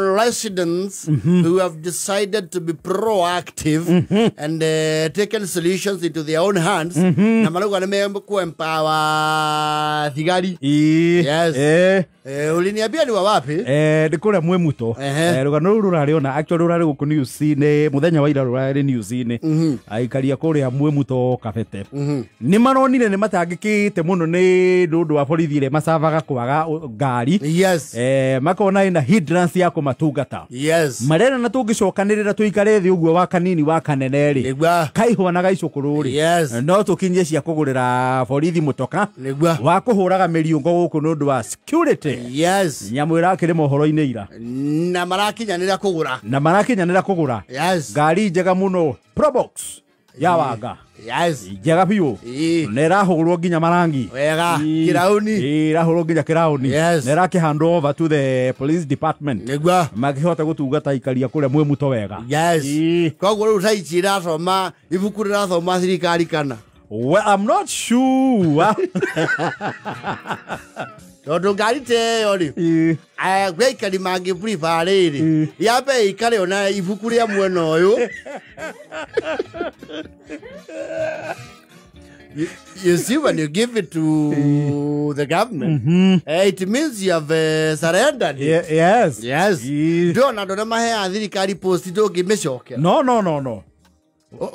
residents who have decided to be proactive and taken solutions into their own hands. Na maluga na empower thigari. Yes. Uliniambia ni wapi? Ndikura mwemuto. Rugano rurari ona actually rurari guku news-ine muthenya wa ira rurari news-ine. Aikaria kuria mwemuto kabete. Ni maronire ni matangikite muno ni ndu wa borithi ile masavaga kwaga ngari. Yes. Makona ina hindrance ya kumatungata. Yes. Marena na tungicokanirira tuikare thi uguo wa kanini wa kaneneri. Kaihwanaga icukururi. Yes. No tukinyie cia kugurira borithi mutoka. Wa kuhuraga miriungo guku nundu wa security. Yes. Nyamwira akire mohoro-ine ira. Na marakinyanira kugura. Yes. Ngari njega muno. Probox. Ya wanga. Yes. Njega biu. Nera hurwo nginya marangi. Wega. Kirauni. Rahurwo nginya kirauni. Yes. Nera ki hand over to the police department. Negwa. Magihota gutungata ikaria kuria mwemuto wega. Yes. Koguo riu saichira thoma ibuku rirathoma thirikari kana. Well, I'm not sure. Tondu ngari te yori. Gwe ikari mangi prepare ri. Yabe ikare ona ibuku ria mwena uyu. You see, when you give it to the government, it means you have surrendered. Yes. Yes. Don't mahe thirikari post don't give me shock. No.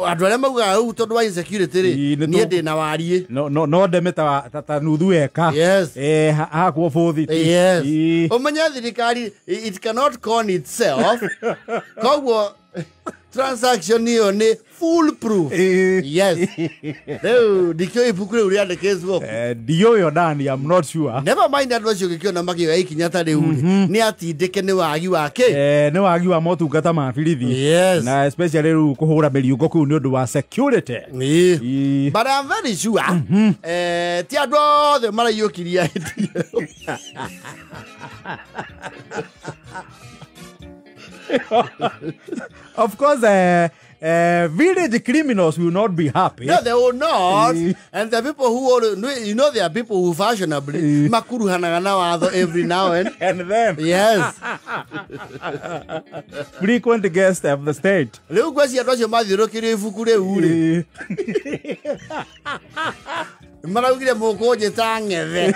Adwale maga utondo wa insecurity ri nie ndi na warie. No demeta ta nuthu eka. Yes. Ha kwa bothi. Yes. Omanya thirikari it cannot con itself. Koguo transaction hiyo ni foolproof. Yes. Leo dikyo ibuku uri ande Facebook. Dio yo ndani, I'm not sure. Never mind that was you na magi wa ikinyata de uri. Ni ati deke ni wagi wake. Ni wagi wa motungata ma borithi. Yes. Na especially ru kuhura meriungo ku ni undu wa security. But I'm very sure. Ti ado the mara yokiria. Of course, village criminals will not be happy. No, they will not. And the people who, there are people who fashionably makuru hanagana watho every now and then. Yes. Frequent guest of the state. Leo kwesi atosho mathirukire ibuku riu ri. Maragire mukoje tangethe.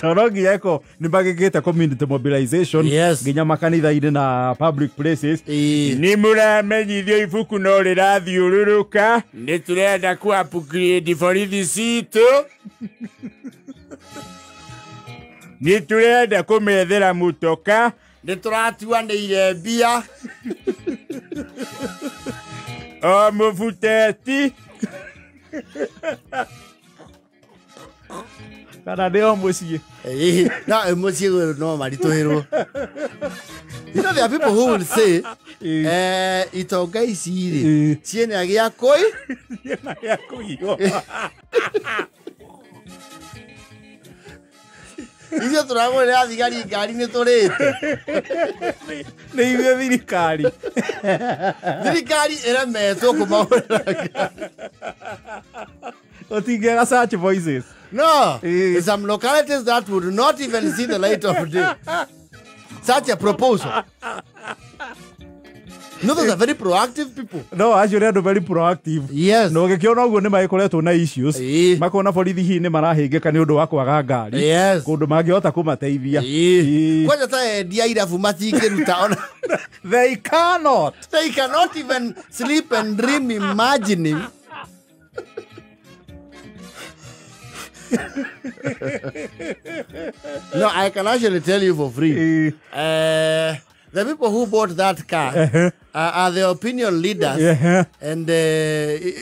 Torogi yako nibagigite community mobilization ginya makanitha-ine na public places. Ni muramenyithio ibuku no rirathiururuka ni turenda ku upgrade borithi citu ni turenda kumethera mutoka ni turatuanĩire mbia o mufuteti kana ndio mucie na mucie no marituhirwo. You know, there are people who will say itonga ici ri ciena gia koi Iyo turagurira thigari ngari ni turite ni ithuĩ thirikari iremetwo kumahurira otingega search voices. No, some localities that would not even see the light of day. Such a proposal. No, those are very proactive people. No, actually, they're very proactive. Yes. No, gekiona uguo ni maikoretwo na issues. Makona borithi hi ni marahingika ni undu wa kwaga ngari. Yes. Kundu mangihota kumateithia. Kwaja ta dia irafu matingiruta ona. They cannot. They cannot even sleep and dream imagining. No, I can actually tell you for free. The people who bought that car are the opinion leaders and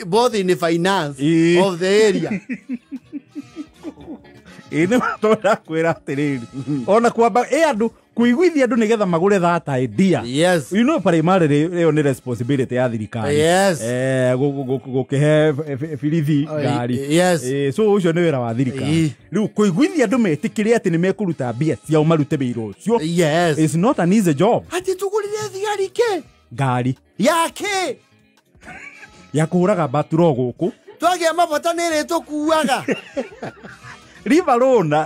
both in the finance of the area. Ine toda kwira atiriri. Ona kwamba andu kuiguithia andu nigetha magure that idea. Yes. You know primarily io ni responsibility ya thirikari. Yes. Gukihe borithi ngari. Yes. So ucio ni wira wa thirikari. Riu kuiguithia andu metikire ati ni mekuruta mbia cia umarute wira ucio. Yes. It's not an easy job. Ati tugurire thigari ke? Ngari. Yake. Ya kuhuraga baturo guku. Twagia mabata nere tukuaga. leave alone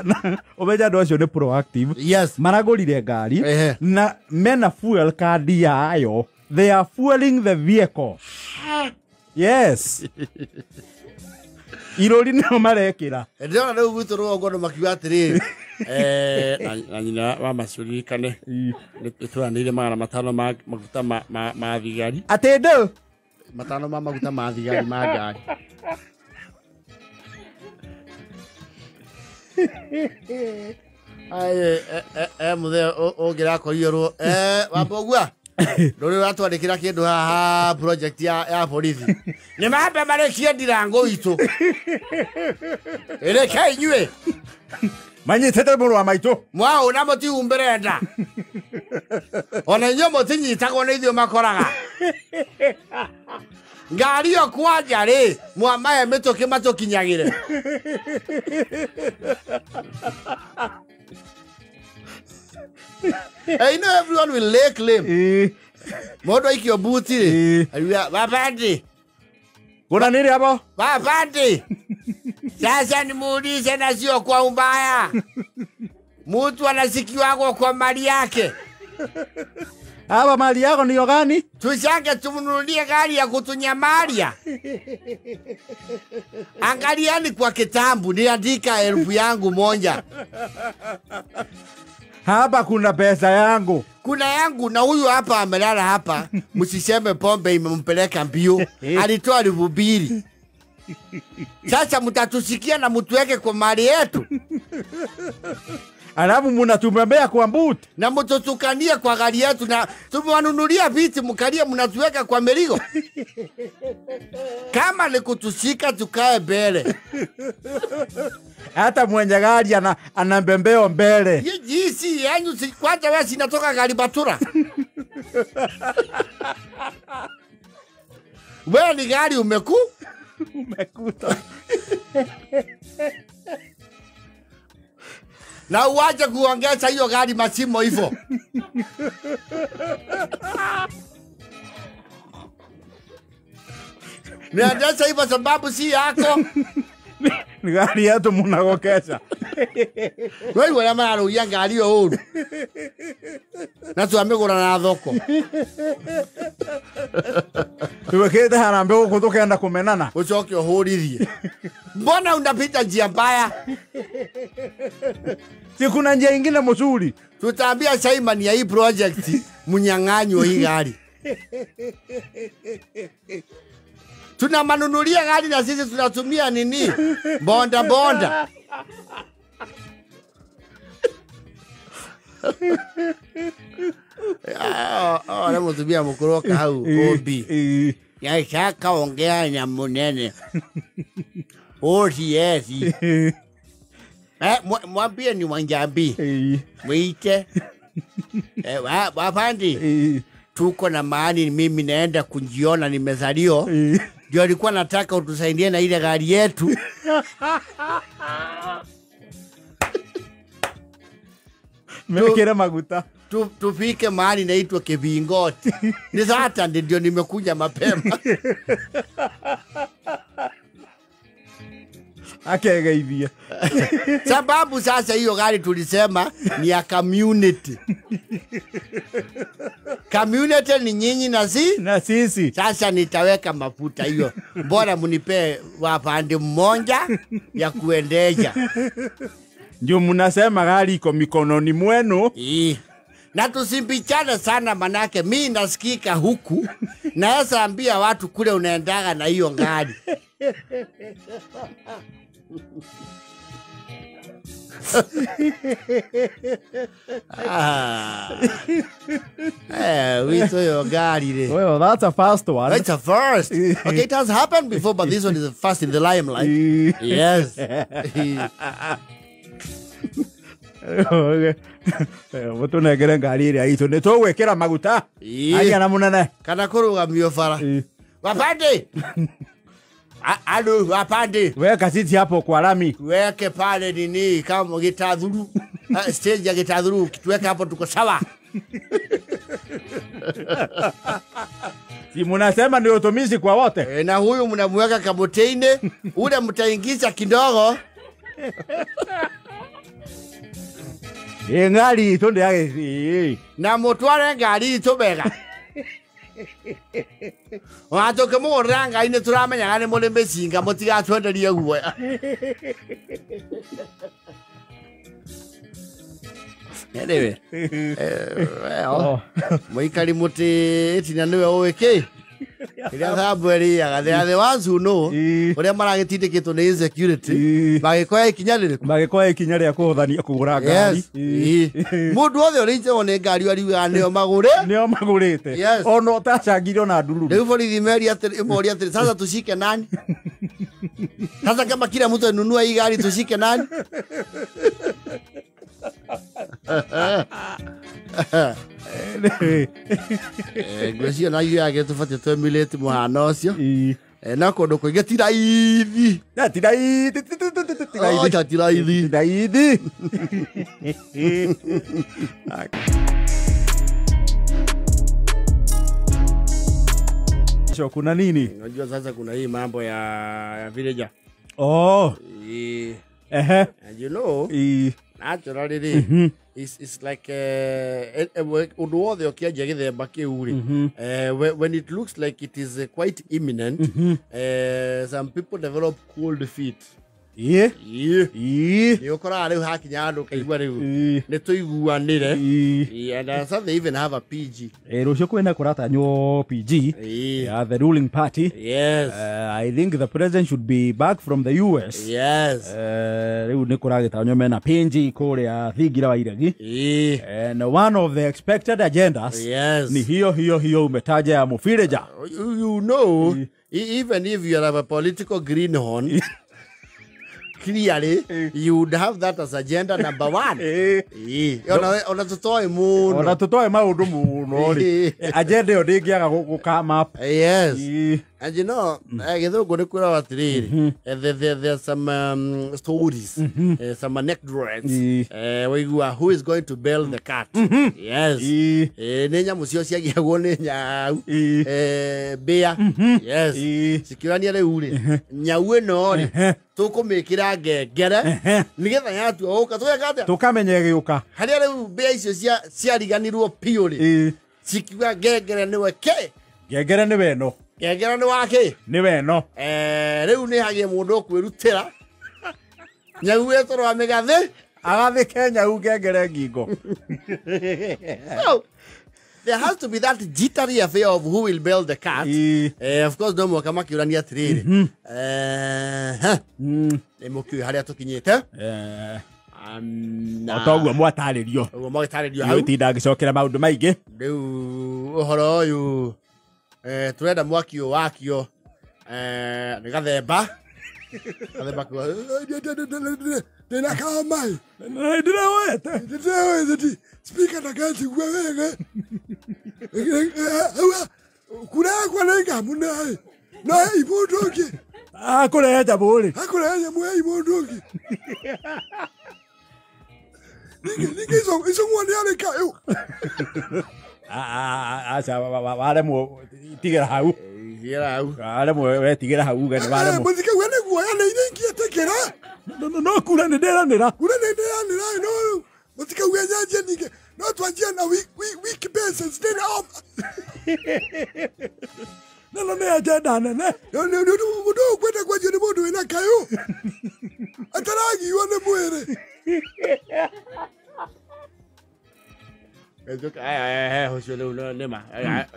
omeja ndo acio ni proactive. Yes. Maragurire ngari na mena fuel card yayo. They are fueling the vehicle. Yes. Irori no marekira. Ndio na ugutu rogo no makiwa atiri. Na nyina wa masuri kane. Nitwanire magana matano maguta ma thigari. Atendo. Matano maguta ma thigari ma ngari. Ai muthe ogira koiro wabogwa. Ndore ratwandikira kindu haha project ya borithi. Ni mambe marekie ndirango itu. Ere kai nyue. Manyitete muru wa maito. Mwao na moti umberenda. Ona nyomo tinyitagwo ni ithio makoraga. Ngari yo kwaja ri mwamaye mitoke matokinyagire. I know everyone will lay claim. Modo ikio buti. Babandi. Kuna nini hapo? Babandi. Sasa nimuulize na sio kwa ubaya. Mtu anasikiwa kwa mali yake. Hapa mali yako ni gani? Tushange tumununulie gari ya kutunyamalia. Angaliani kwa kitambu niandika 1000 yangu moja. Hapa kuna pesa yangu. Kuna yangu na huyu hapa amelala hapa. Msiseme pombe imempeleka mbio. Alitoa 2,000. Sasa mtatusikia na mtuweke kwa mali yetu. Alafu mnatumembea kwa mbuti. Na mtutukania kwa gari yetu na tumewanunulia viti mkalia mnatuweka kwa merigo. Kama ni kutusika tukae mbele. Hata mwenye gari anambembeo mbele. Jisi yanyu kwanza wewe sinatoka gari batura. Wewe ni gari umekuta. Na uache kuongeza hiyo gari masimo hivyo. Niandesa hivyo sababu si yako. Ni gari yetu mnagokesha. Wewe wana maro ya gari yo. Na tuamegora na thoko. Tuwekete harambe huko tukaenda kumenana. Uchoke uhurithie. Mbona unapita njia mbaya? Si kuna njia nyingine mzuri. Tutaambia Simon ya hii project mnyang'anyo hii gari. Tuna manunulia gari na sisi tunatumia nini? Bonda. Na mtumia mkuroka hau obi. Ya shaka ongea na munene. Yes. Mwambie ni Wanjambi. Mwite. Wapandi. Tuko na mahali mimi naenda kujiona nimezalio. Ndio alikuwa nataka utusaidie na ile gari yetu. Mmekera maguta. Tufike mahali naitwa Kibingoti. Ni sasa ndio nimekuja mapema. Akegeithia. Sababu sasa hiyo gari tulisema ni ya community. Community ni nyinyi na sisi. Sasa nitaweka mafuta hiyo. Bora munipe wapande mmoja ya kuendesha. Ndio mnasema gari iko mikononi mwenu. Na tusimbichane sana manake mimi nasikika huku. Naweza ambia watu kule unaendaga na hiyo gari. We saw your gari. Well, that's a first one. That's a first. Okay, it has happened before, but this one is the first in the limelight. Yes. Okay. Watu negere ngari ria itu ne to wekera maguta. Aya na munene. Kana kurugamio bara. Wapande. Alo wapande. Weka sisi hapo kwa lami. Weke pale nini kama gitadhuru. Stage ya gitadhuru tuweke hapo tuko sawa. Si mnasema ndio utumizi kwa wote. Na huyu mnamweka kaboteine, ule mtaingiza kidogo. Ngari to ndage na mutware ngari to bega wato kamo ranga ine turamenya ngane mole mesinga mutiga twenderie guo anyway moikari muti tina niwe oeke ira thabweri agathea the ones who know uria maragitindikitwo ni insecurity magikoya ikinya ria kuhuthania kugura ngari mundu othe urinje one ngari ariuga nio magurite ono tacangire ona ndururu riu borithi meri ati sasa tushike nani sasa kama kila mtu anunua hii gari tushike nani Ngweci ona yu yake tufate twemilete muhana ucio na kundu kuingi tiraithi so kuna nini unajua sasa kuna hii mambo ya villager and you know naturally it's like undu wothe ukianjia githemba kiu ri when it looks like it is quite imminent some people develop cold feet you kora riu hakinya andu kaigua riu ni tuiguanire and some they even have a PG rucio kwena kuratanywo PG the ruling party I think the president should be back from the US riu ni kuragitanywo mena PG kuria thingira wa iregi and one of the expected agendas ni hiyo umetaja ya mufireja you know even if you have a political greenhorn clearly you would have that as agenda number 1 ona tutoe maundu muno ri agenda yo ndingiaga gukama up and you know githungu ni kwira atiriri there's some stories some anecdotes waigua who is going to bail the cat ni nyamu cio ciagiagwo ni nyau bear sikirania riu ri nyau ino ri tukumikira ngengere nigetha yatua uka twekate tukamenye giuka haria riu bear icio ciariganirwo piu ri cikiuga ngengere niwe ngengere niwe no ngengere ni wake niwe no riu ni hagie mundu kwirutira nyau etoro amigathe agathike nyau ngengere ngingo so there has to be that jittery affair of who will bail the cat of course no more kama kiurania atiriri ni mukiu haria tukinyite otoguo mwataririo hau itinda ngicokera maundu maingi riu uhoro uyu turenda mwakio wakio ni gathemba kwa ndina kama ndina speaker na kazi kwa wewe kuna kwa lenga munai na ibodoke akureja bole mwe ibodoke nikizo iso mwani ale kayo acha wale mo tigera hau wale mo we tigera hau gani wale mo muzika wale guana irengi atekera no kula ndera no muzika wenyaje nige no twajia na week basis then no ne agenda ne no mudo kwenda kwa jeni mudo ina kayo ataragi yone mwere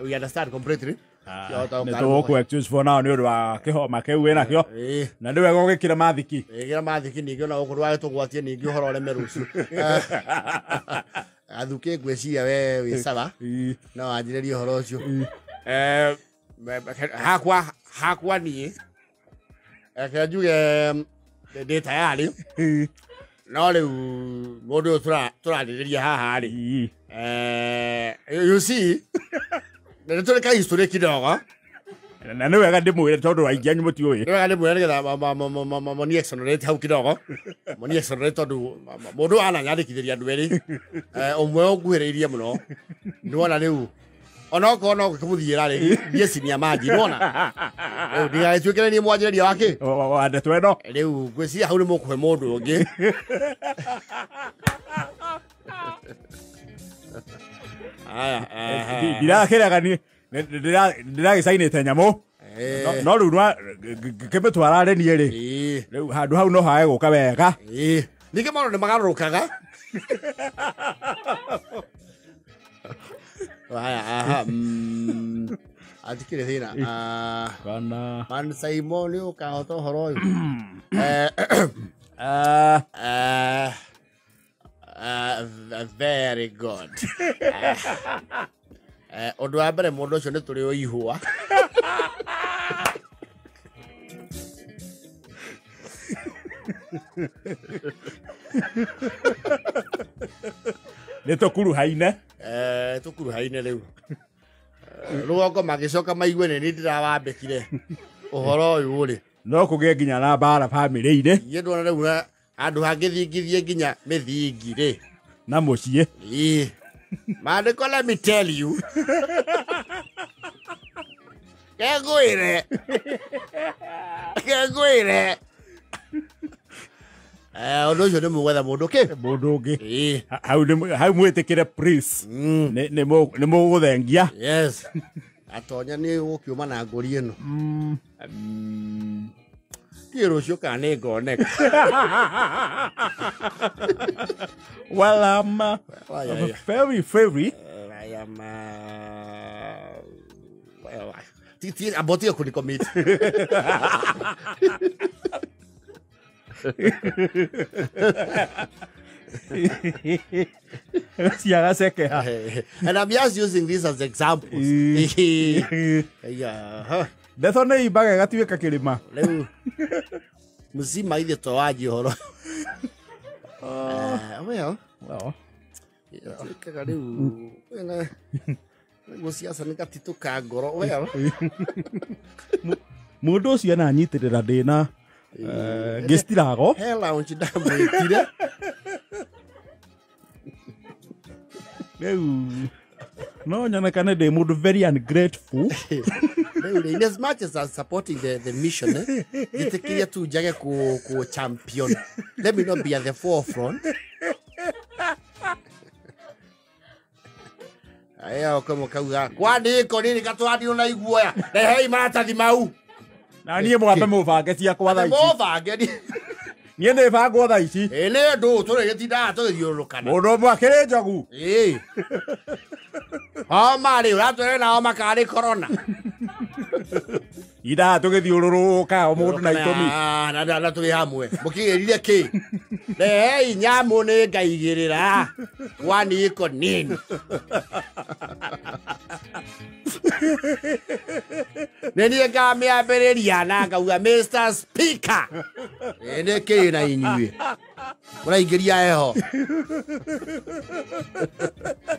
we understand completely. Neto ku excuse for now ni wa kihoma keu ena kio na ndiwe gogikira mathiki ningi ona ukurwa tugwatie ningi uhoro re merucu athuke ngweciria we sawa no anjirerie uhoro ucio hakwa ni akanjuge ndi tayari no riu mundu turaririria haha ri you see na tuleka history kidogo na niwe ga ndimwire tondu waingia nyumuti uyu niwe ga ndimwire nigetha moni exonerate hau kidogo moni exonerate tondu mundu ana nyandikithiria andu eri umwe unguhiriirie muno ni wona riu Ono kono kumuthira ri biesi ni amaji nona ndiga twikere ni mwanjiri wake wande tweno riu gwisi hau ni mukuhe mundu ungi aya ndirakiraga ni ndiragicainite nyamo no riu kimitwara reni ri riu handu hau no hae guka wega nike maundu ni magarukaga aya atikire thina kana man Simon ukahota horo uyu very good undu wa mbere mundu ucio ni turi o ihua ni tukuruhaine tukuruhaine riu rugongo magicoka maigue ni ndirawambikire uhoro uyu ri no kuge nginya na bara family-ini ye ndona riu andu hangithingithie nginya mithingi ri na mucie mandiko let me tell you kegwire undu ucio ni mugwetha mundu ki mundu ungi hau mwitikire prince ni muguthengia yes atonya ni gukiuma na ngori ino ti rucio kana ni ngoneka well very I am well ti aboti ko ni commit and I'm just using this as examples. Yeah. Ndethone imbaga gatuika kirima. Riu muzima ithe to waji horo. Well. Kaga riu wena guciaca ni gatituka ngoro. Well. Mundu ucio na nyitirira ndina gistirago. Hela unchi ndamwitire. No, nyonekane ndi mundu very ungrateful. In as much as I'm supporting the mission, jitikiria tu jage ku champion. Let me not be at the forefront. Aya kama kauga. Kwani iko nini katwadi unaiguoya? Hei maratathi mau. Na niĩ mwambe mũbange ciakwa thaa ici. Mũbange ni. Niĩ nĩ bangwo thaa ici. Nĩ ndũ tũrĩgĩtindaga tũgĩthiũrũrũkana. Mũndũ ũmwe akĩrĩ njogu. Homa rĩ ũratwĩra na homa kana nĩ corona. Ida tũgĩthiũrũrũka o mũndũ na itũmi. Na tũrĩ hamwe. Mũkĩgĩrire kĩ? Hei nyamũ nĩ ngaigĩrĩra. Kwani iko nini? Neni ngamĩambĩrĩria na ngauga Mr. Speaker. Nĩ kĩ na inyuĩ? Mũraingĩria heho.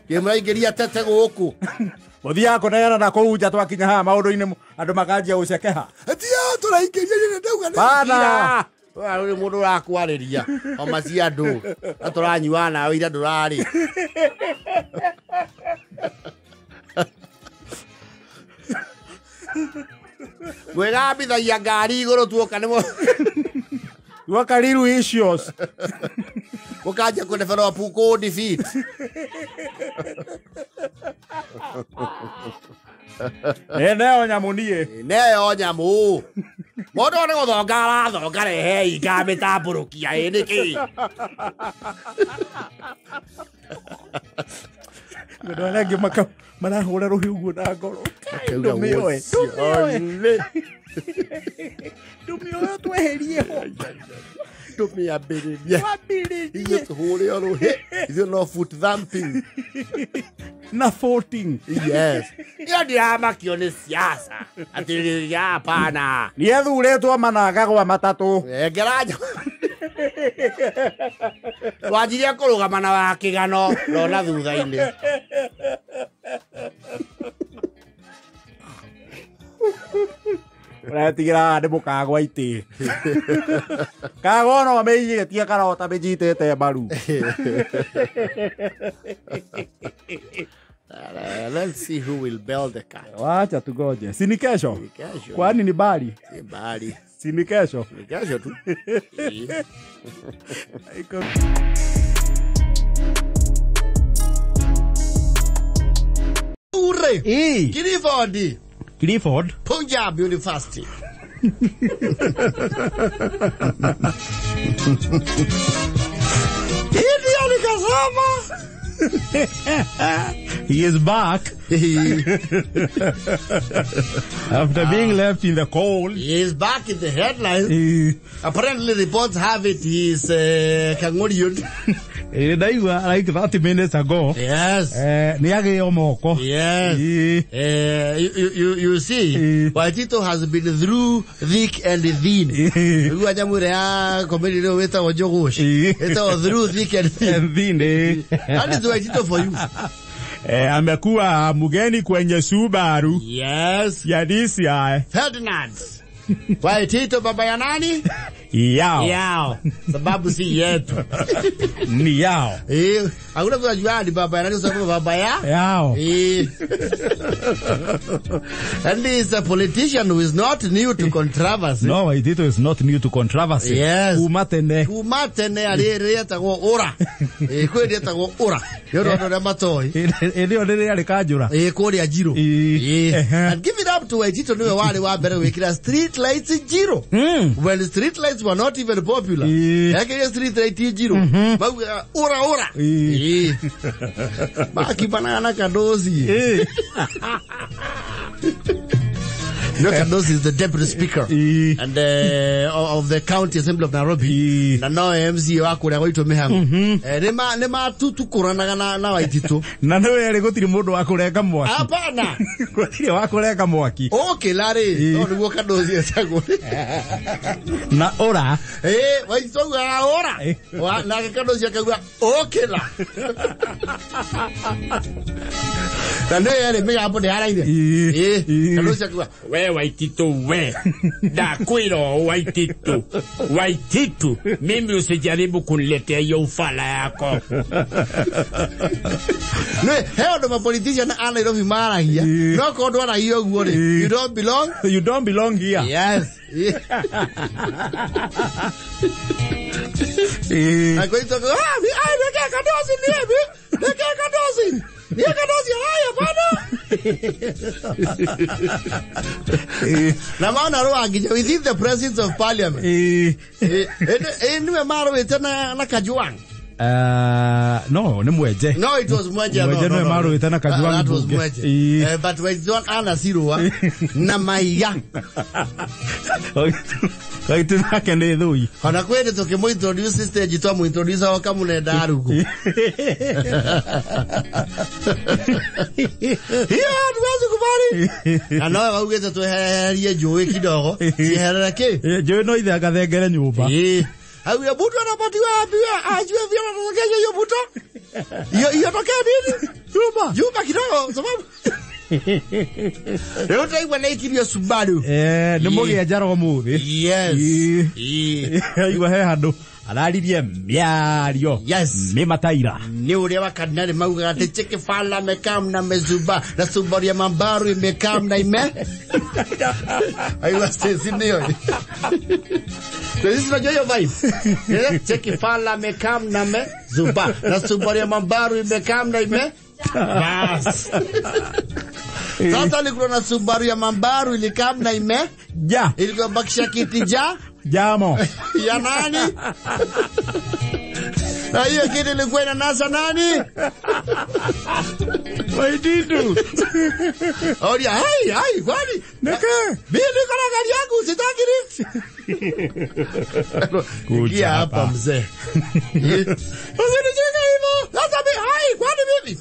Mũraingĩria tete gũkũ. Mũthiaga kũneana na kũu nja twakinya haha maũndũ-inĩ andũ makanjia gũcekeha. Tia tũraingĩria nĩ ndauga nĩ. Bana. Uri mundu urakwarĩria homa cia andũ atũranyua nawe ira ndũrarĩ. Mwĩgambithagia ngari igũrũ tuoka nĩmo Wakariru issues. mũkanjia kũdevelop kũ defeat. Neo nyamu niĩ. Neo nyamu. Mũndũ nĩ gũthonga arathonga rehei ngamĩtambũrũkia ĩ nĩkĩ. Andũ arĩa angĩ marahũra rũhiũ ũguo na ngoro. Ndũmĩoe. Ndũmĩoe tweherie ho. Ndũmĩambĩrĩria. Ithuĩ tũhũre o rũhĩ. Ithuĩ no foot thumping. Na 14. Yes. Iyo ndiramakio nĩ siasa. Atĩrĩria hapana. Niĩ thurĩtwo managagwa matatũ. Ngera wanjirie kũrũgama na wa kĩgano rona thutha-inĩ. Ũretigĩra ndĩ mũkagwa itĩ. Kagwa no amĩigĩtie karota mĩnyitĩte mbaru. Let's see who will bail the cat. Wacha tugoje. Si ni kesho? Ni kesho. Kwani ni bali? Si bali. Si ni kesho? Ni kesho tu. Ure. Clifford. Punjab University. He is back. After being left in the cold. He is back in the headlines. Apparently reports have it he is Ngoni. Like 30 minutes ago. Yes. Yes. You see, Waititu has been through thick and thin. Through thick and thin. That is Waititu for you. Amekuwa mgeni kwenye Subaru. Yes. Ya DCI. Ferdinand. Waititu baba ya nani? Yao. Sababu si yetu. Ni yao. Hakuna kujua ni baba ya nani sababu baba yao. And he is a politician who is not new to controversy. No, Waititu is not new to controversy. Yes. Kumatene alireta go ora. Kwendeta go ora. Yoro ndo matoi. Ndio ndio alikajura. Kodi ya jiro. And give it up to Waititu niwe wale wa bere wekira street lights jiro. When street lights were not even popular. Yake street light jiro. Ora. Baki banana kadozi. Kadozi is the deputy speaker and of the county assembly of Nairobi. Na no MC wako ya Waititu mehango. Nema tukuranaga na Waititu. Na no yale gutiri mundu wa kureka mwaki. Hapana. Gutiri wa kureka mwaki. Okay lare. No niguo kadozi esago. Na ora. Waititu ora. Na kadozi akagwa okay la. Tande yale mega hapo de haraide. Kadozi akagwa Waititu we. Da kwiro Waititu. Mimi usijaribu kuniletea hiyo ufala yako. Heo ndo politician ana ilo vimara hiya. No kodo na hiyo guore. You don't belong here. Yes. Ako ito ko, neke kadozi niye. Neke kadozi. Niye kadozi haya bana. Na maana roho angija within the presence of parliament. Niwe maro wetana na kajuang. No, ni mweje. No, it was mweje. Mweje no maro wetana kajuang. That was mweje. But Waititu ana siruwa na maiga. Waititu nakende dhui. Ona kwende toke mo introduce stage to mo introduce waka munenda arugo. Tuwezi kubali. Ana waugeta to heria joe kidogo. Sihera ke. Joe no ithe agathengere nyumba. Au ya buto anapatiwa wapi? Ajue vile anatokea hiyo buto. Hiyo tokea nini? Jumba kidogo sababu. Leo taiwa na Aikitio Subaru. Ni mugia jaro muthi. Yes. Aiwa he handu. Araririe miario. Yes. Ni mataira. Ni ule wakanare mauga ate cheke fala mekam na mezuba. Na Subaru ya mambaru imekam na ime. Aiwa stesi niyo. This is not your vibe. Cheke fala mekam na mezuba. Na Subaru ya mambaru imekam na ime. Bas. Sasa nilikuwa na Subaru ya mambaru ilikam na ime. Ja. Ilikuwa bakisha kiti Jamo. Ya nani? Na hiyo kiti ilikuwa ina nasa nani? Waititu. Oria, hai, kwani? Neke. Mimi niko na gari yangu, sitaki lift. Kuja hapa mzee. Usinicheke hivyo. Sasa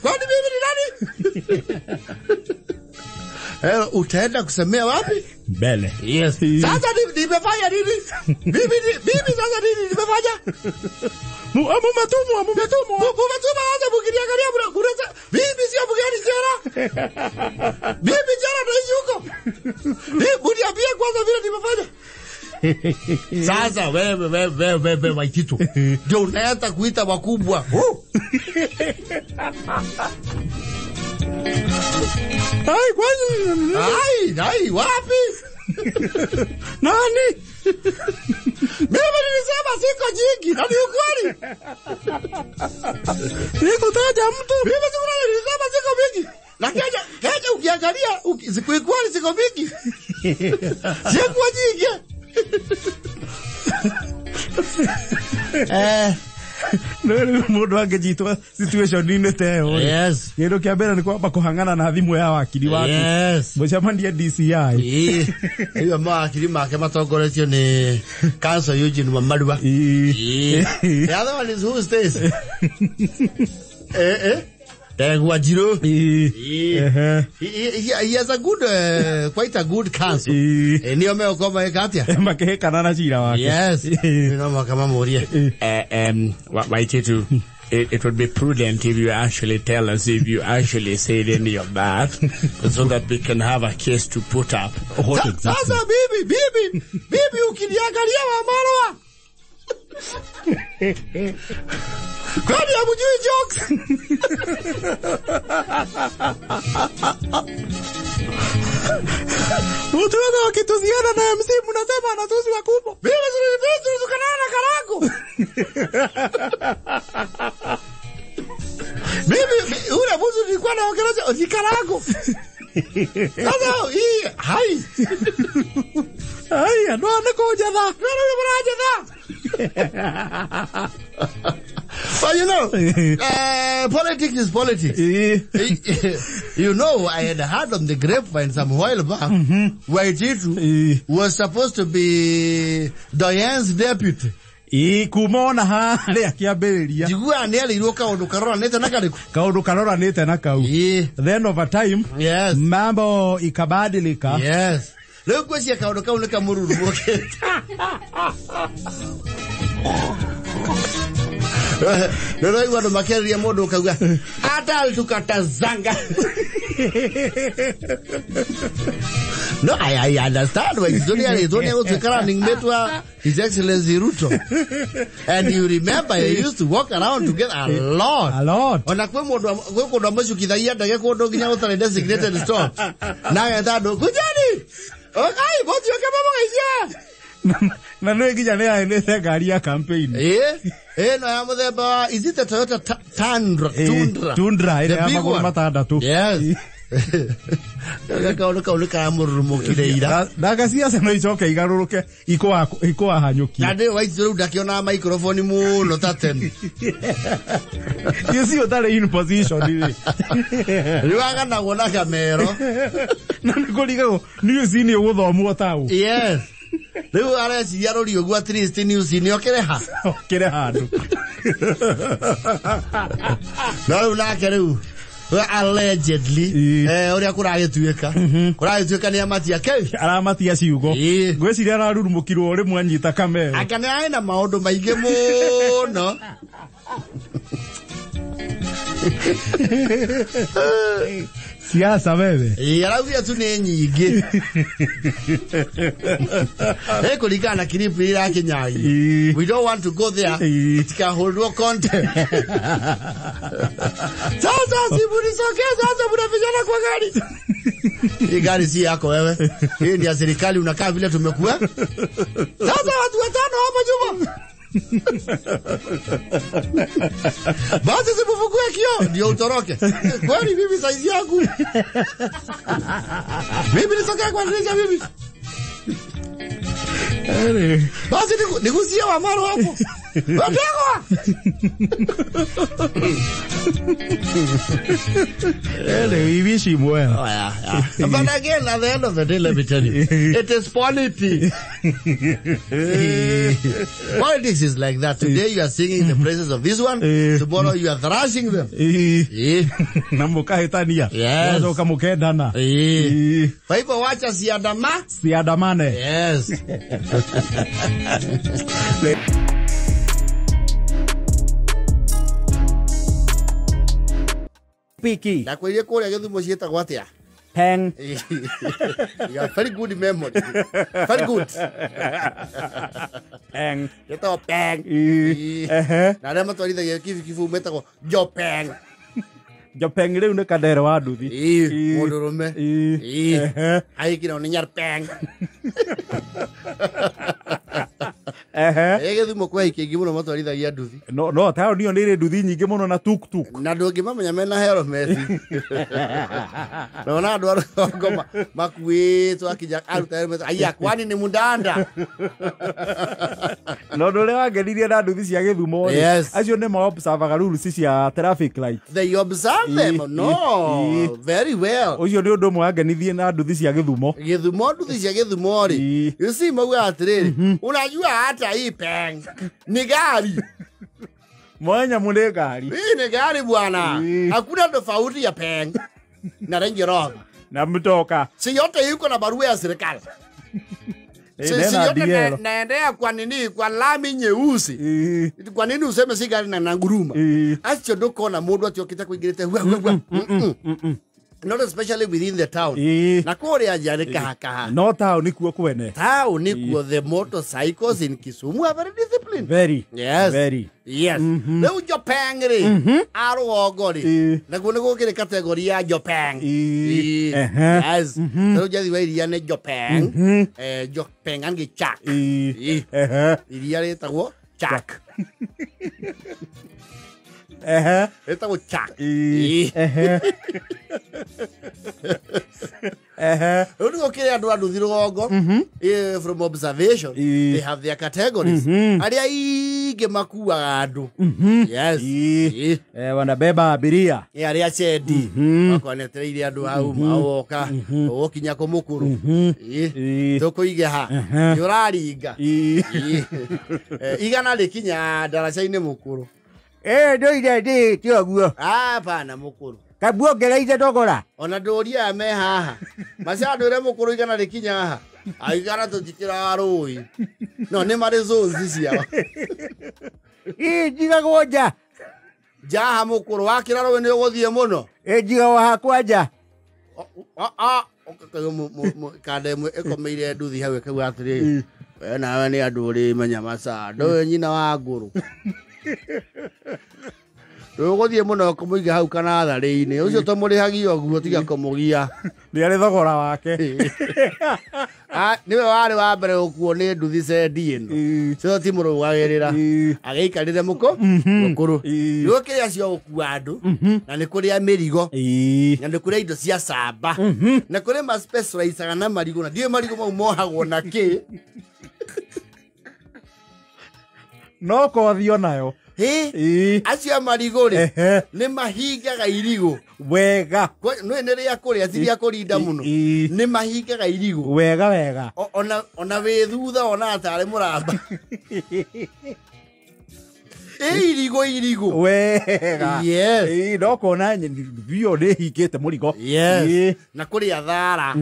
kwani mimi ni nani? Utaenda kusemea wapi? Mbele. Yes. Sasa nimefanya nini? Bibi sasa nini nimefanya? Mumetumwa. Hata mkiniangalia mnakureza. Bibi sio mgeni jana. Bibi jana ndio yuko. Mniambie kwanza vile nimefanya. Sasa wewe Waititu. Ndio unaanza kuita wakubwa. Ai, kwani? Ai, wapi? Nani? Mimi nilisema siko jingi, na ni ukweli. Nikutaja mtu. Mimi nilisema siko mingi. Na kaja ukiangalia siku ikweli siko mingi. Siko jingi. Ndio mundu angejitwa situation ine teo. Yes. Yendo kia mbere ni kwamba kuhangana na thimu ya wakili waku. Yes. Mucamania DCI. Iyo mawakili make matongoretio ni Council Eugene Wamalwa. The other one is who stays? Wajiro. He has a good, quite a good counsel. Niyo meokoma ekatia. Makehekana na chira wake. Yes. Minoma kama moria. Waititu, it would be prudent if you actually tell us if you actually said in your bath, so that we can have a case to put up. What exactly? Sasa bibi ukiniangalia Wamalwa. Kwani hamjui jokes? Mtu wana wakituziana na MC mnasema anatuzi wakubwa. Mimi tukanana na Karago. Mimi ule mtu nilikuwa naongelea ni Karago. Sasa hii hai. Ai, ndo anakoja da. But you know, politics is politics. You know, I had heard on the grapevine some while back, Waititu was supposed to be Diane's deputy. Kumona hali akiambiriria. Jigua ni alirwo kaundu karora nete na kariku. Kaundu karora nete na kau. Then over time, yes, mambo ikabadilika. Yes. Leo kwesi kaundu kaundu kamururu moke. Ndio hiyo ndo makeri ya modo kaga. Hata tukatazanga. No, I understand why it's only running metwa His Excellency Ruto. And you remember you used to walk around together a lot. Ona kwa modo kwa ndo ambacho kidhaia ndage kwa ndo ginya utale designated store. Na ngata ndo kujani. Okay, bothi kama mwaisia. Na no igija ne aende ngari ya campaign. No ya muthemba is it the Toyota Tundra ile ya maguru matandatu. Yes. Kaundu murumukire ira. Daga siasa no icoke igaruruke iko ahanyuki. Na ndio Waititu ndakiona microphone muno taten. You see that in position. Riwaga na wona kamero. Na nikoliga news ni uguthomu taũ. Yes. Leo areci yarori ogwa at least news ni okereha. Okereha ndu. No na keru. Allegedly oria kuragituika ni amatia kei aramatia ciugo ngweciria ararurumukirwo uri mwanyita kamera akane aina maundu maingi muno siasa wewe araugia tu ni nyingi kuringana clip ira kinyagi we don't want to go there tikaholdwo content sasa sibunisokeza sasa mnavijana kwa gari hii gari si yako wewe hii ni ya serikali unakaa vile tumekuwa sasa watu watano hapa nyuma basi sibufungue kio ndio utoroke kwani mimi size yangu mimi nisokea kwa dirisha mimi basi nigusia Wamaro hapo Wategwa we wish him well. Oh, yeah. But again, at the end of the day, let me tell you, it is politics. Politics is like that. Today you are singing the praises of this one, tomorrow you are thrashing them. Namukahitania. Yes. Wazo kamukendana. Kwa hivyo wacha siadamane. Yes. Piki. Na kwa ile kule Githumo cietagwo atia? Peng. You have very good memory. Very good. Peng. Gitagwo Peng. Na rema twarithagia kibu metagwo Jo Peng. Jopeng riu ne kadere wa nduthi. Mudurume. Aikira ni nyar peng. Githumo kwa ikingi muno matwarithagia nduthi. No tayo niyo nire nduthi nyingi muno na tuk. Na ndungimamenya mena helmet. Na andu arugoma makuitwo akija aruta helmet. Aya kwani ni mundanda. No ndore wangenirie na nduthi cia Githumo. Acio ne ma observe rules cia traffic light. They observe them. No. Very well. Ucio ni undu mwe wangenithie na nduthi cia Githumo. Githumo nduthi cia Githumo ri. You see mawe atiriri. Unajua hata hii peng ni gari. Mwanya mune gari. Hii ni gari bwana. Hakuna tofauti ya peng na Range Rover. Na mtoka. Si yote yuko na barua ya serikali. Si yote naendea kwa nini kwa lami nyeusi. Kwa nini useme si gari na nguruma? Acho doko na mundu atiokita kuingirite. Not especially within the town. Na kore ajare kaha. No town ni kuo kwene. Town ni kuo the motorcycles in Kisumu are very disciplined. Very. Yes. Very. Yes. Leo Jopengri. Aro ogori. Na kuo nego kire category ya Jopeng. Yes. Leo jadi wa iria ne Jopeng. Jopeng angi chak. Iria le tawo chak. Esta go chak. Okay, I do the from observation. They have their categories. Aria gemakuwa adu. Yes. Wanabeba abiria. Aria chedi. Wakone treidi adu au maoka. Okinya ko mukuru. Toko igeha. Yorari iga. Igana lekinya daracaine mukuru. Ndo ide tio guo. Pana mukuru. Kabuo gereire dogora. Ona ndoria me haha. Masado re mukuru igana rikinya haha. Aigana tutikira rui. No ne mare zones cia. Jiga goja. Jaha mukuru wakira ro ni uguthie muno. Jiga wa hakwaja. Kande ekomeire nduthi hau ekau atiri. We nawe ni andu ri menya masado nyina wa nguru. Uguthie muno kumuiga hau kana thari-ini ucio tumurihagi oguo tiga kumugia ni ari thogora wake niwe wari wa mbere ukuo ni nduthi sendi ino cio ti murugagirira ageikarire mukuru niwe kiria cio ukua andu na ni kuria mirigo na ni kuria indo cia camba na kuria ma specialize na marigo na ndio marigo mau mohagwo na ki no kothio nayo. Acio marigori ni mahingaga irigo wega. No ene ria kuria ti ria kurinda muno. Ni mahingaga irigo wega. Ona we thutha ona atare muramba. Irigo wega. Yes. No kona bio ni hingite murigo. Yes. Na kuria thara.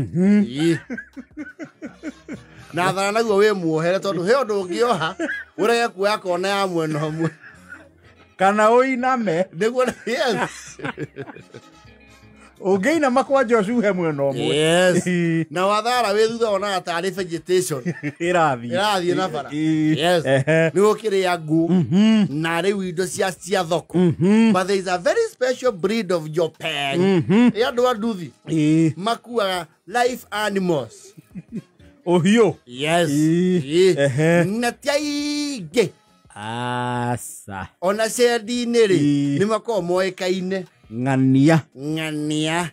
Na thara naguo we muohere tondu he undu ungioha urege kuoya kona ya mwena hamwe kana uiname niguo. Yes. Ugeina makwa Joshua mwena omwe. Yes. Na wathara we thutha ona atari vegetation irathi na bara. Yes. Niguo kiria ngu na riu indo cia thoko. But there is a very special breed of Jopeng. Andu anduthi makuaga live animals. Ohio. Yes. Natiaige. Asa. Ona sendi niri ni mako moekaine. Ngania.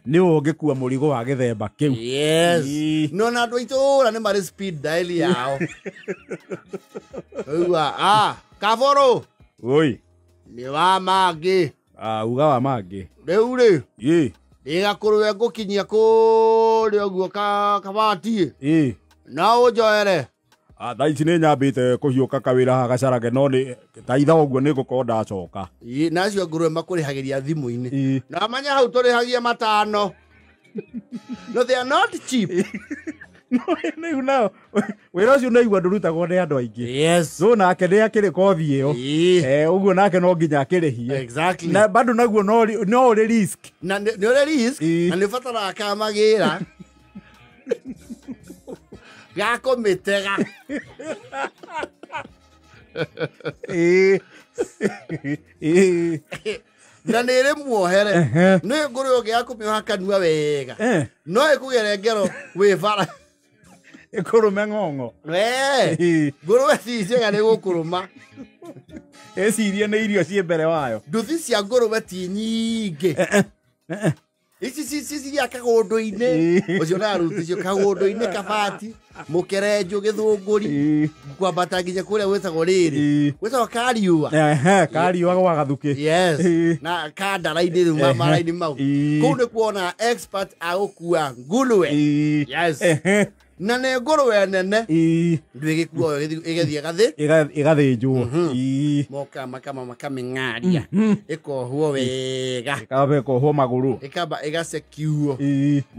Ni ungikua murigo wa githemba kiu. Yes. No na andu aitura ni mari speed dial yao. Uwa kavoro. Oi. Ni wa mangi. Uga wa mangi. Riu ri. Igakuruwe ngukinyia kuri oguo kabati. Na ujoere. Thaa ici nĩ nyambĩte kũhiũka kawĩra haha gacarage no nĩ taitha ũguo nĩ ngũkorwo ndacoka. Na acio ngũrwe makũrĩhagĩria thimũ-inĩ. Na manya hau tũrĩhagia matano. No, they are not cheap. Rĩu nao wĩra ũcio naigua ndũrutagwo nĩ andũ aingĩ. Yes. So nake nĩ akĩrĩ kothi ĩyo. Ũguo nake no nginya akĩrĩhie. Exactly. Na bado naguo no ũrĩ risk. Na nĩ ũrĩ risk. Na nĩ ũbataraga kamagĩra. Gako mitega. na nere muohere no nguru yoge yakumioha kanua wega no ikugere ngero we bara ikurume ng'ong'o nguru weticiga nĩ gũkũrũma ecirie nĩ irio ciĩ mbere wayo nduthi cia ngũrũwe ti nyingĩ ici cia kagũndũ-inĩ ũcio naruti kagũndũ-inĩ kabati mũkerenjũ gĩthũngũri kwambata nginya kũrĩa gwĩtagwo rĩrĩ gwĩtagwo kariũa gwa gathukĩ na kandara-inĩ rĩu mara-inĩ mau kũu nĩ kuona expert agũkua ngũrũwe na nĩ ngũrũwe nene ndwĩgĩkuoyo ĩgĩthiĩ ĩgathĩnjwo moka makamĩng'aria ĩkohwo wega ĩkamba ĩkohwo magũrũ ĩkamba ĩgacekiuo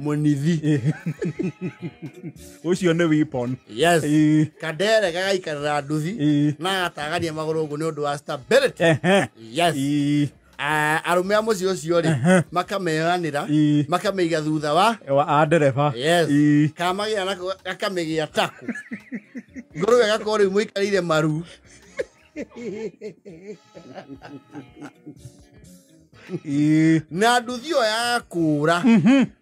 mũnithi ũcio nĩ weapon kadere gagaikarĩra nduthi na gatagania magũrũ ũguo nĩ ũndũ wa stability arume a mũciĩ ũcio rĩ makameanĩra makamĩiga thutha wa ndereba kamagĩa nako gakamĩgĩa taku ngũrũwe gakorwo rĩu mũikarĩire maru na nduthi ĩyo yakũra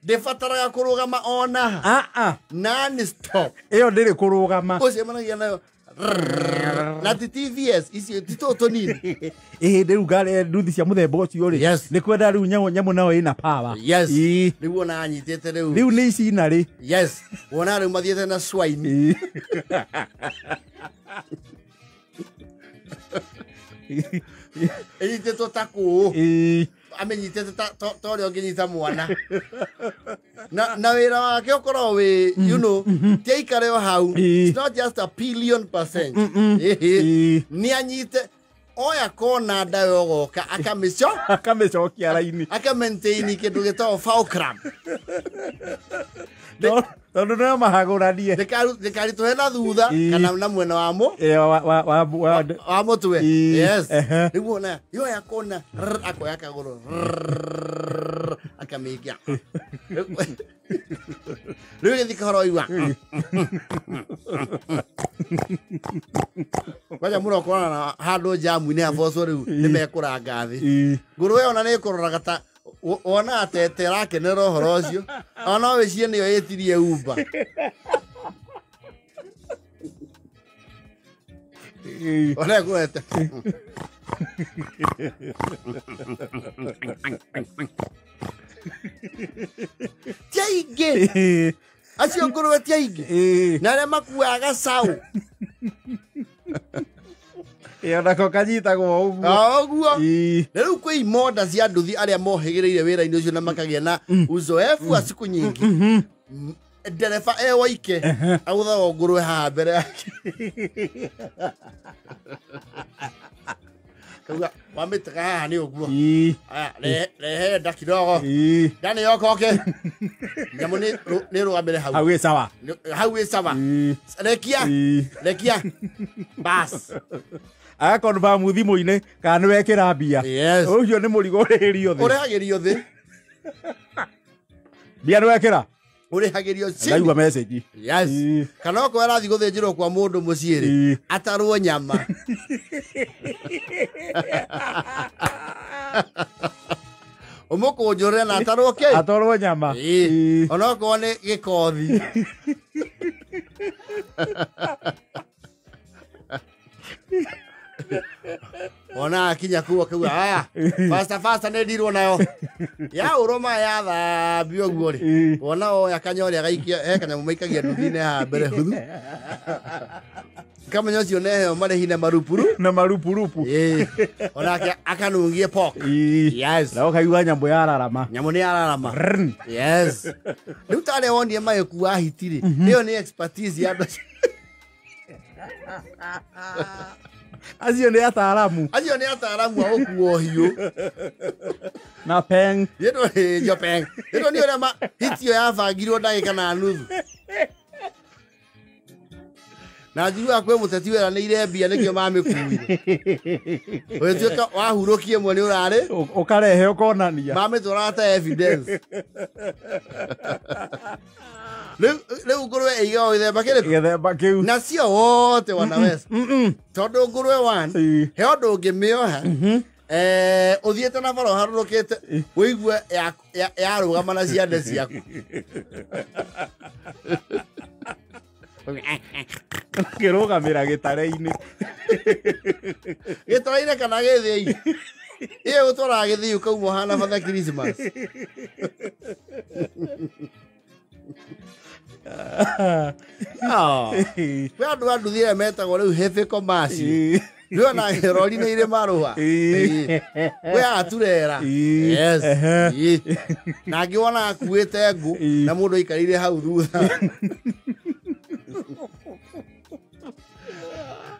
ndĩbataraga kũrũgama ona nani stop ĩyo ndĩrĩ kũrũgama ũcemanagia nayo na ti TVS icio ti tũtũ nini rĩu ngari nduthi cia mũthemba ũcio rĩ nĩ kwenda rĩu nyamũ nayo ĩna power rĩu ona anyitĩte rĩu nĩ ici narĩ wona rĩu mathiĩte na swine ĩnyitĩtwo ta kũũ amenyitĩte ta ũrĩa ũngĩnyita mwana na wĩra wake ũkorwo wĩ ti aikare o hau it's not just a billion%. Nĩ anyite oya kona ndayo goka akamĩcokia raini akamaintain kĩndũ gĩtagwo fulcrum tondũ no mahagũranie ndĩkaritũhe na thutha kana na mwena wa mũtwe rĩu ona yoya kona akoya kagũrũ akamĩikia rĩu gĩthi kahora igua kwaja mũno kũrana handũ jamu-inĩ habocwo rĩu nĩ mekũranga thĩ ngũrũwe ona nĩ ĩkũroraga ta wona atete rakenera ũhoro ũcio ona wĩcie nĩyo ĩtirie Uber ona gwete tiaingĩ acio ngũrũwe tiaingĩ na arĩa makuaga gacaũ onako kanyitagwo ũguo na rĩu kwĩ imoda cia nduthi arĩa mohĩgĩrĩire wĩra-inĩ ũcio na makagĩa na uzoefu wa siku nyingi ndereba waike agũthagwo ngũrũwe haha mbere yake kauga wamĩtega haha nĩ ũguo rehe nda kidogo ndani yokoke nyamũ nĩ rũgamĩre hau ĩ sawa rekia bas agakonfirm thimũ-inĩ kana nĩ wekĩra mbia ũcio nĩ mũrigo ũrĩhĩrio thĩ ũrĩhagĩrio thĩ mbia nĩ wekĩra ũrĩhagĩrio ndaigua message kana okorwo arathiĩ gũthĩnjĩrwo kwa mũndũ mũciĩ rĩ atarwo nyama ũmũkũnjũrĩre na atarwo nyama ona okorwo nĩ gĩkothi ona akinya kuo kauga aya fasta nĩ ndirwo nayo ya ũrũma yathambio guo rĩ wona oya kanyore agaikia kanyamũ maikagia nduthi-inĩ haha mbere huthu kamenya ũcio neheo marĩhi na marupurupu onake akanungie pork na ũkaigua nyamũ yararama nyamũ nĩ yararama rĩu tarĩa wonire magĩkua hiti rĩ ĩyo nĩ expertise ya andũ acio nĩ ataramu a gũkuo hiũ na peng nĩ ũrĩa hitio yabangirwo ndagĩka na nuthu na njiguaga kwĩ mũteti weranĩire mbia nĩkĩo mamĩkuire ũgĩtuĩka wahurũkie ĩmwe nĩ ũrarĩ ũkarehe ũkonania mamĩtwaraga ta evidence rĩu ngũrũwe ĩigagwo gĩthemba kĩu na cio wote wanaweza tondũ ngũrũwe he ũndũ ũngĩmĩoha Uthiete na baro harurukite wigue ya rugama na ciande ciaku kirugamira gitare-ini kana githii iyo gutwara githii ukauma hana Father Christmas we andu thire metagwo riu heavy commercial Rio na herori na ire maruha. We aturera. Yes. Na ngiona akuite ngu na mundu ikarire hau thutha.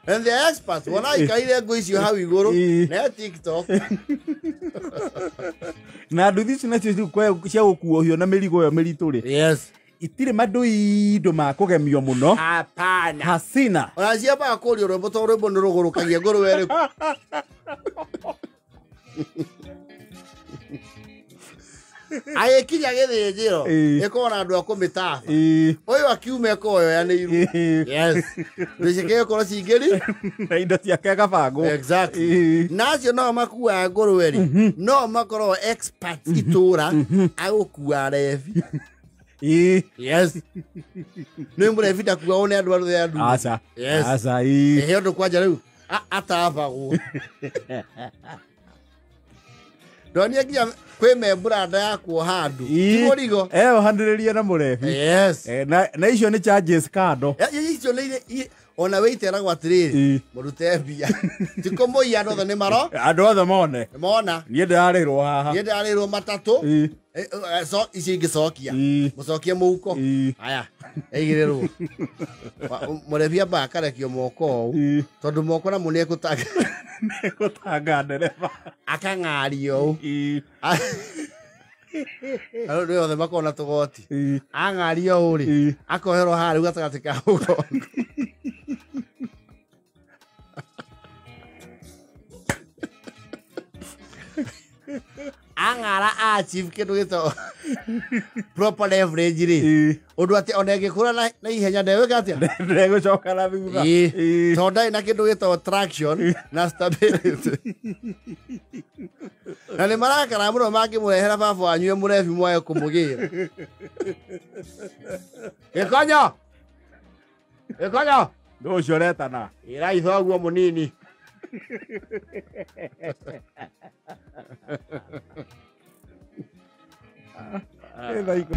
And the experts, when I ikarire ngu icio hau iguru na TikTok. Na nduthi ici nacio cia gukuohio na mirigo yo mirituri. Yes. Itire madoido ma kugemio muno. Hapana. Hasina. Ona ciamba kurio rwimbo to rwimbo ni rugurukagia nguru were. Aye kinya githijiro. Ikona andu akumitafa. Oyo akiume koyo ya niru. Yes. Ndicike ko cingiri. Na indo ciake gabango. Exactly. Nacio no makua nguru were. No makoro experts itura agukua revi. Yes. No Murebi takuwa one andu aru ya andu. Asa. Yes. Asa ndu kwanja riu atabago. Donia kia kwe membura nda yakwo handu. Timorigo. Ohandireria na Murebi. Yes. Na icio ni charges kando. Icio ni ona weitera gwatiriri murute mbia. Tiko moya no ni maro. Andu othe mone. Mona. Nie ndarirwo haha. Nie ndarirwo matatu. So ici ingicokia. Mucokie muko. Aya. Eigirerwo. Murebi amba akarekio moko u. Tondu moko na munie kutanga. Kutanga ndereba. Akangario. Alo ndio othe makona tugoti. Angario uri. Akoherwo hari gatagati ka mugongo. Angara achieve kindu gito proper leverage ri undu ati onege kura na ihenya ndewe gatia ndego choka na thutha tonda ina kindu gito traction na stability na ni marakara muno mangimurehera baba wanyu Murebi mwaye kumugira Ekonyo ndo shoretana ira ithoguo munini like